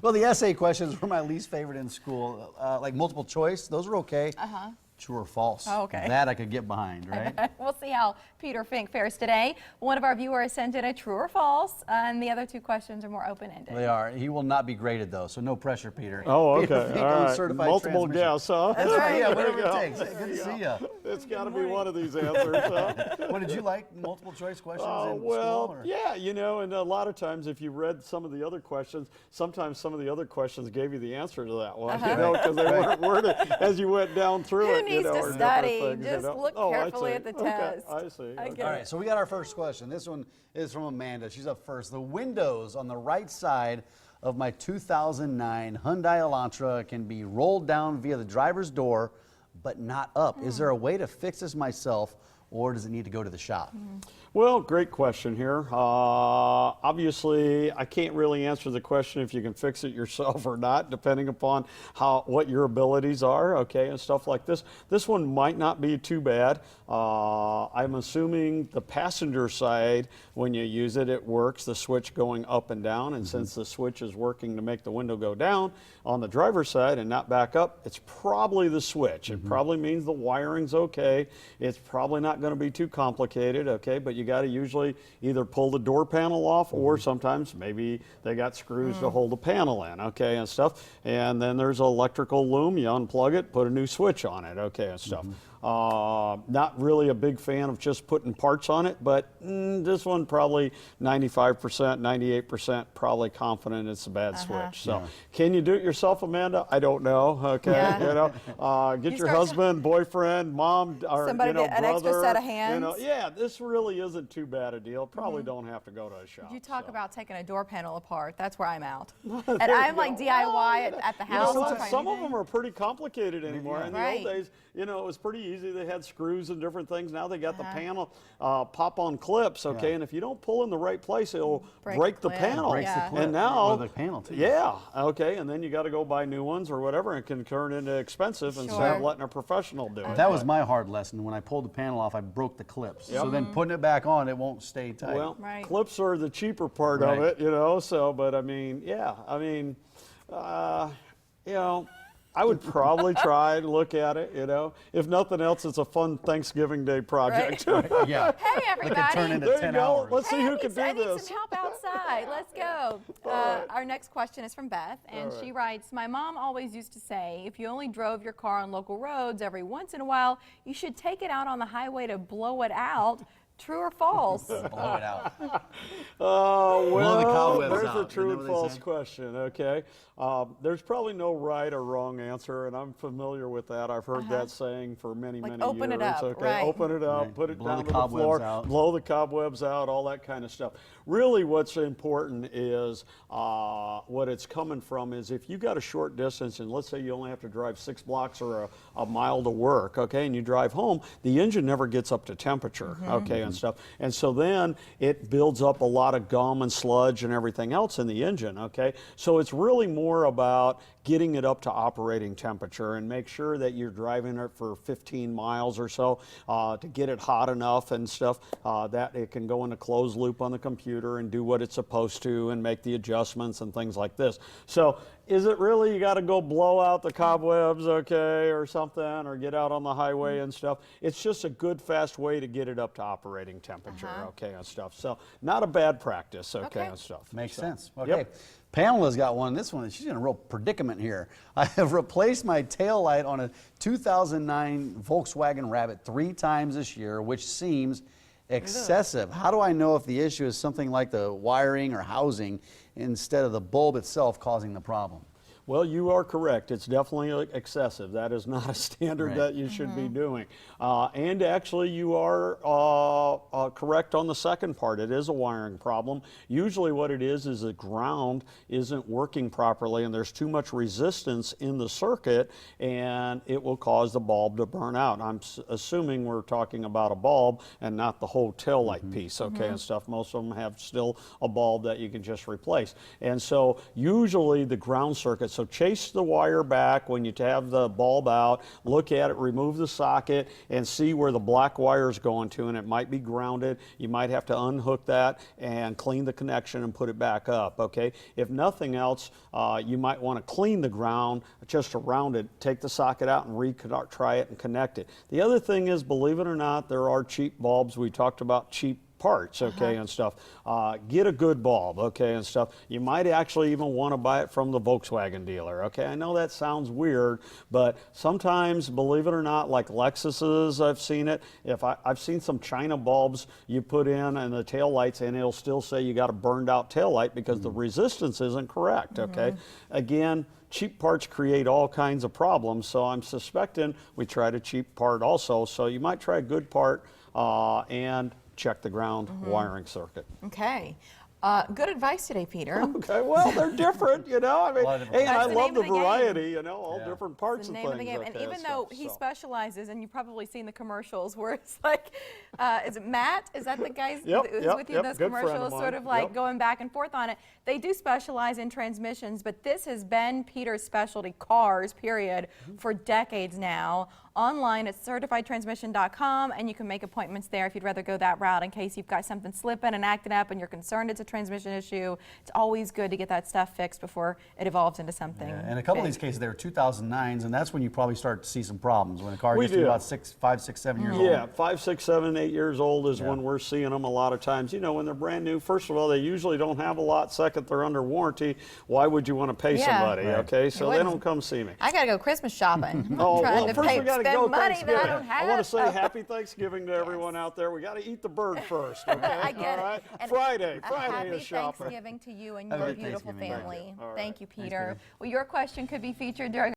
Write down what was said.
Well, the essay questions were my least favorite in school. Like multiple choice, those were okay. True or false. Oh, okay. That I could get behind, right? We'll see how Peter Fink fares today. One of our viewers sent in a true or false, and the other two questions are more open-ended. They are. He will not be graded, though, so no pressure, Peter. Oh, okay. Peter Fink All owns right. certified Multiple transmission. guess, huh? That's right. Yeah, There whatever you it go. takes. Good to see you. It's got to be one of these answers, huh? What, did you like multiple choice questions in Well, school? Or? yeah, you know, and a lot of times if you read some of the other questions, sometimes some of the other questions gave you the answer to that one, you know, because they weren't worded as you went down through Who it. needs you know, to or study? different things, Just you know. look Oh, I carefully see. at the Okay, test. I see. I Okay. get All right, so we got our first question. This one is from Amanda. She's up first. The windows on the right side of my 2009 Hyundai Elantra can be rolled down via the driver's door, but not up. Is there a way to fix this myself, or does it need to go to the shop? Well, great question here. Obviously, I can't really answer the question if you can fix it yourself or not, depending upon what your abilities are, okay, and stuff like this. This one might not be too bad. I'm assuming the passenger side, when you use it, it works, the switch going up and down, and since the switch is working to make the window go down on the driver's side and not back up, it's probably the switch. It probably means the wiring's okay. It's probably not going to be too complicated, okay, but you got to usually either pull the door panel off or sometimes maybe they got screws to hold the panel in, okay, and stuff. And then there's an electrical loom. You unplug it, put a new switch on it, okay, and stuff. Not really a big fan of just putting parts on it, but this one probably 95%, 98% probably confident it's a bad switch. So can you do it yourself, Amanda? I don't know, okay, you know, get your husband, boyfriend, mom, or somebody, you know, an brother, extra set of hands. you know, yeah, this really isn't too bad a deal. Probably don't have to go to a shop. You talk so. about taking a door panel apart. That's where I'm out. And I'm like DIY at the house. You know, some of them are pretty complicated anymore. In the Right. old days, you know, it was pretty easy. They had screws and different things. Now they got the panel pop-on clips, okay? And if you don't pull in the right place, it'll break the clip. panel. Breaks the clip. And now, Or the panel too. yeah, okay, and then you got to go buy new ones or whatever, and it can turn into expensive instead of letting a professional do it. That was my hard lesson. When I pulled the panel off, I broke the clips. So then putting it back on, it won't stay tight. Well, Right. clips are the cheaper part of it, you know, so, but I mean, yeah, I mean, you know, I would probably try to look at it, you know. If nothing else, it's a fun Thanksgiving Day project. Yeah. Hey, It could turn everybody. into There you 10 go. hours. Let's see Hey, who can I do need this. some help outside. Let's go. Our next question is from Beth, and she writes, my mom always used to say, if you only drove your car on local roads every once in a while, you should take it out on the highway to blow it out. True or false? Blow it out. Oh, Blow the well, cobwebs there's a out. true Isn't that and what they false say? question, okay? There's probably no right or wrong answer, and I'm familiar with that. I've heard that saying for many, Like many open years. it up, Okay, right. open it up, Right. put it Blow down the to the cobwebs floor, out. blow the cobwebs out, all that kind of stuff. Really, what's important is what it's coming from is if you got a short distance, and let's say you only have to drive 6 blocks or a mile to work, okay, and you drive home, the engine never gets up to temperature, okay, and stuff. And so then it builds up a lot of gum and sludge and everything else in the engine, okay? So it's really more about getting it up to operating temperature and make sure that you're driving it for 15 miles or so to get it hot enough and stuff that it can go in a closed loop on the computer and do what it's supposed to and make the adjustments and things like this. So is it really you got to go blow out the cobwebs, okay, or something, or get out on the highway and stuff? It's just a good, fast way to get it up to operating temperature, okay, and stuff. So not a bad practice, okay, and stuff. Makes So, sense. Okay. Yep. Pamela's got one. This one, she's in a real predicament here. I have replaced my tail light on a 2009 Volkswagen Rabbit 3 times this year, which seems excessive. How do I know if the issue is something like the wiring or housing instead of the bulb itself causing the problem? Well, you are correct. It's definitely excessive. That is not a standard that you should be doing. And actually, you are correct on the second part. It is a wiring problem. Usually what it is the ground isn't working properly and there's too much resistance in the circuit and it will cause the bulb to burn out. I'm assuming we're talking about a bulb and not the whole tail light piece, okay, and stuff. Most of them have still a bulb that you can just replace. And so usually the ground circuit, So chase the wire back when you have the bulb out, look at it, remove the socket, and see where the black wire is going to, and it might be grounded. You might have to unhook that and clean the connection and put it back up, okay? If nothing else, you might want to clean the ground just around it, take the socket out and retry it and connect it. The other thing is, believe it or not, there are cheap bulbs. We talked about cheap parts, okay, and stuff. Get a good bulb, okay, and stuff. You might actually even want to buy it from the Volkswagen dealer, okay? I know that sounds weird, but sometimes, believe it or not, like Lexus's, I've seen it. I've seen some China bulbs you put in and the tail lights, and it'll still say you got a burned out tail light because the resistance isn't correct, okay? Again, cheap parts create all kinds of problems, so I'm suspecting we tried a cheap part also. So you might try a good part and check the ground wiring circuit. Okay. Good advice today, Peter. Okay, well, they're different, you know. I mean, hey, and I the love name the of the game. variety, you know, all different parts The of name things. of the game. And okay, even and though stuff, he so. specializes, and you've probably seen the commercials where it's like, is it Matt? Is that the guy who's with you in those good friend of commercials? Sort mine. of like going back and forth on it. They do specialize in transmissions, but this has been Peter's specialty, cars, period, for decades now. Online at certifiedtransmission.com, and you can make appointments there if you'd rather go that route in case you've got something slipping and acting up and you're concerned it's a transmission issue. It's always good to get that stuff fixed before it evolves into something. Yeah, and a couple of these cases, they were 2009s, and that's when you probably start to see some problems when a car We gets to be do. about 5, 6, 7 years old. Yeah, 5, 6, 7, 8 years old is when we're seeing them a lot of times. You know, when they're brand new, first of all, they usually don't have a lot. Second, they're under warranty. Why would you want to pay somebody, okay? So they don't come see me. I got to go Christmas shopping. I'm Oh, trying well, to first we got to spend go money Thanksgiving. that I don't have. I want to say happy Thanksgiving to everyone out there. We got to eat the bird first, okay? I get All it. right? And Friday happy is shopping. Thanksgiving to you and Happy your beautiful Thanksgiving. family. All right. Thank you, Thanks, Peter. Peter. Well, your question could be featured during